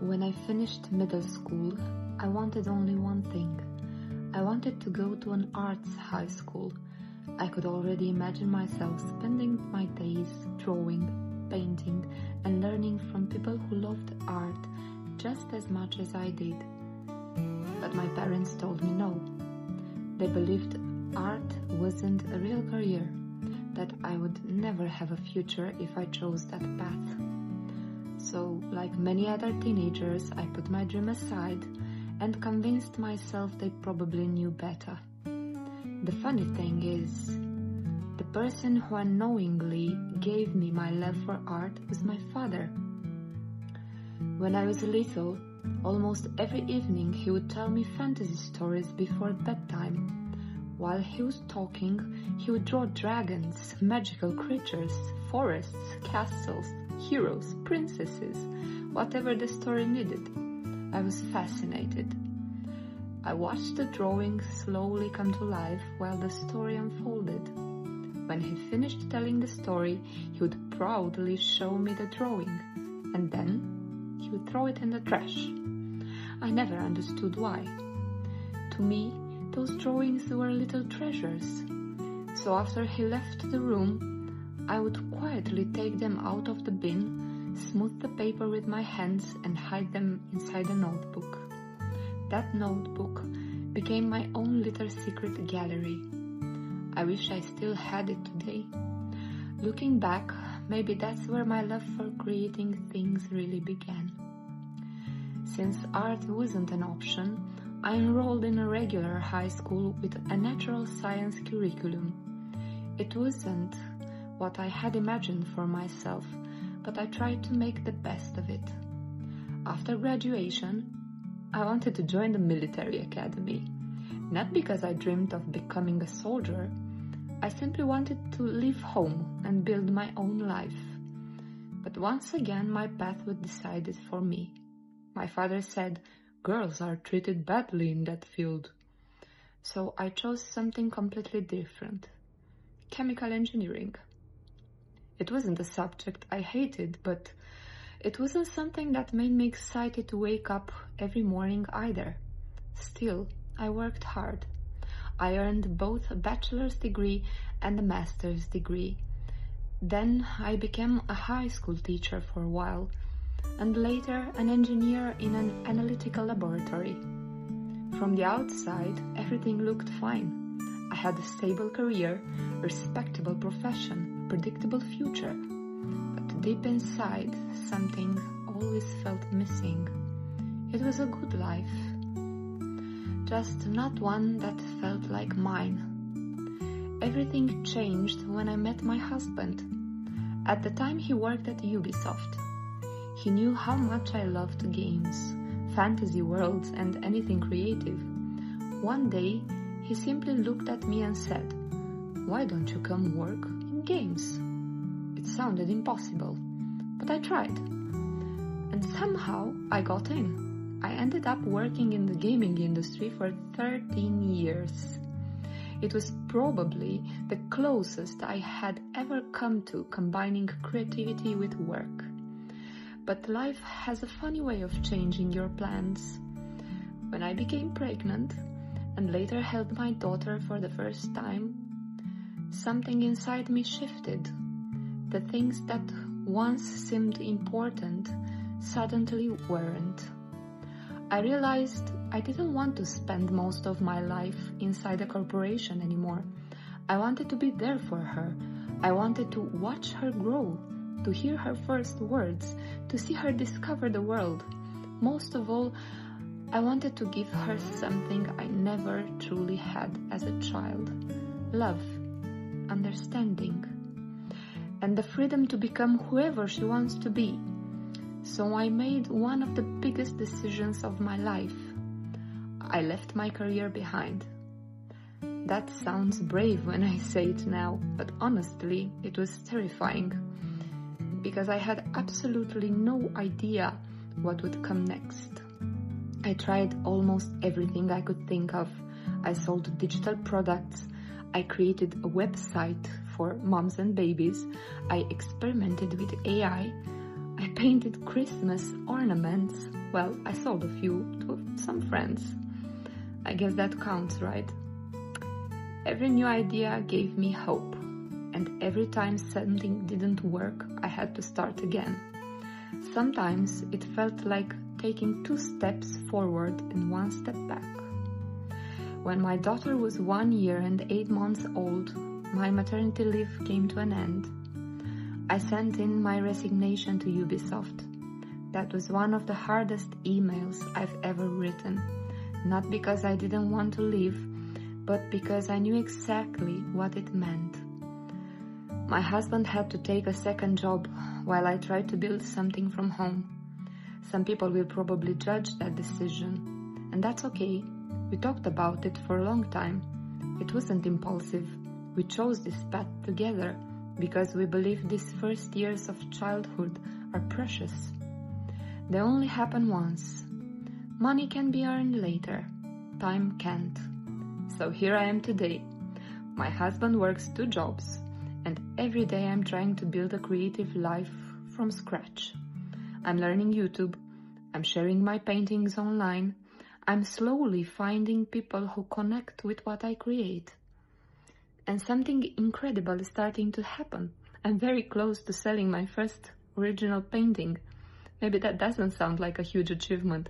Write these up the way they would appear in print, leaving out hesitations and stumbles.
When I finished middle school, I wanted only one thing. I wanted to go to an arts high school. I could already imagine myself spending my days drawing, painting, and learning from people who loved art just as much as I did. But my parents told me no. They believed art wasn't a real career, that I would never have a future if I chose that path. So, like many other teenagers, I put my dream aside and convinced myself they probably knew better. The funny thing is, the person who unknowingly gave me my love for art was my father. When I was little, almost every evening he would tell me fantasy stories before bedtime. While he was talking, he would draw dragons, magical creatures, forests, castles, heroes, princesses, whatever the story needed. I was fascinated. I watched the drawing slowly come to life while the story unfolded. When he finished telling the story, he would proudly show me the drawing, and then he would throw it in the trash. I never understood why. To me, those drawings were little treasures. So after he left the room, I would quietly take them out of the bin, smooth the paper with my hands and hide them inside a notebook. That notebook became my own little secret gallery. I wish I still had it today. Looking back, maybe that's where my love for creating things really began. Since art wasn't an option, I enrolled in a regular high school with a natural science curriculum. It wasn't what I had imagined for myself, but I tried to make the best of it. After graduation, I wanted to join the military academy. Not because I dreamed of becoming a soldier. I simply wanted to leave home and build my own life. But once again, my path was decided for me. My father said, "Girls are treated badly in that field." So I chose something completely different. Chemical engineering. It wasn't a subject I hated, but it wasn't something that made me excited to wake up every morning either. Still, I worked hard. I earned both a bachelor's degree and a master's degree. Then I became a high school teacher for a while, and later an engineer in an analytical laboratory. From the outside, everything looked fine. I had a stable career, a respectable profession, a predictable future. But deep inside, something always felt missing. It was a good life, just not one that felt like mine. Everything changed when I met my husband. At the time, he worked at Ubisoft. He knew how much I loved games, fantasy worlds, and anything creative. One day, he simply looked at me and said, "Why don't you come work in games?" It sounded impossible, but I tried. And somehow I got in. I ended up working in the gaming industry for 13 years. It was probably the closest I had ever come to combining creativity with work. But life has a funny way of changing your plans. When I became pregnant and later held my daughter for the first time, something inside me shifted. The things that once seemed important suddenly weren't. I realized I didn't want to spend most of my life inside a corporation anymore. I wanted to be there for her. I wanted to watch her grow, to hear her first words, to see her discover the world. Most of all, I wanted to give her something I never truly had as a child: love, understanding, and the freedom to become whoever she wants to be. So I made one of the biggest decisions of my life. I left my career behind. That sounds brave when I say it now, but honestly, it was terrifying, because I had absolutely no idea what would come next. I tried almost everything I could think of. I sold digital products. I created a website for moms and babies. I experimented with AI. I I painted Christmas ornaments. Well, I sold a few to some friends. I guess that counts, right? Every new idea gave me hope, and every time something didn't work, I had to start again. Sometimes it felt like taking 2 steps forward and 1 step back. When my daughter was 1 year and 8 months old, my maternity leave came to an end. I sent in my resignation to Ubisoft. That was one of the hardest emails I've ever written, not because I didn't want to leave, but because I knew exactly what it meant. My husband had to take a second job while I tried to build something from home. Some people will probably judge that decision, and that's okay. We talked about it for a long time. It wasn't impulsive. We chose this path together because we believe these first years of childhood are precious. They only happen once. Money can be earned later. Time can't. So here I am today. My husband works 2 jobs, and every day I'm trying to build a creative life from scratch. I'm learning YouTube. I'm sharing my paintings online. I'm slowly finding people who connect with what I create. And something incredible is starting to happen. I'm very close to selling my first original painting. Maybe that doesn't sound like a huge achievement,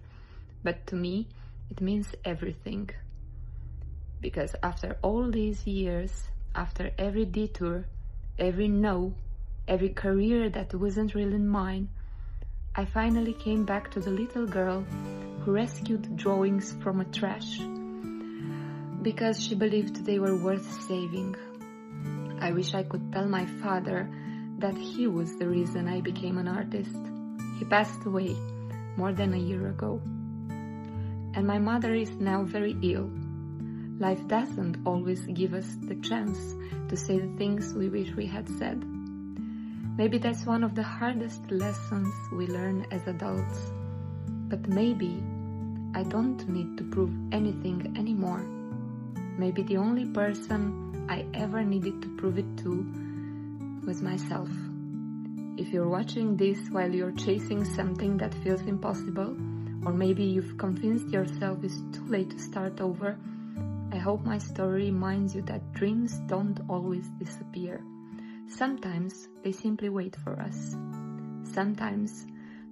but to me, it means everything. Because after all these years, after every detour, every no, every career that wasn't really mine, I finally came back to the little girl who rescued drawings from a trash because she believed they were worth saving. I wish I could tell my father that he was the reason I became an artist. He passed away more than a year ago. And my mother is now very ill. Life doesn't always give us the chance to say the things we wish we had said. Maybe that's one of the hardest lessons we learn as adults. But maybe I don't need to prove anything anymore. Maybe the only person I ever needed to prove it to was myself. If you're watching this while you're chasing something that feels impossible, or maybe you've convinced yourself it's too late to start over, I hope my story reminds you that dreams don't always disappear. Sometimes they simply wait for us. Sometimes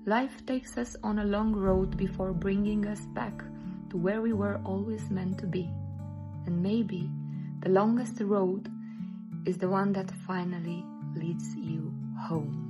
life takes us on a long road before bringing us back to where we were always meant to be. And maybe the longest road is the one that finally leads you home.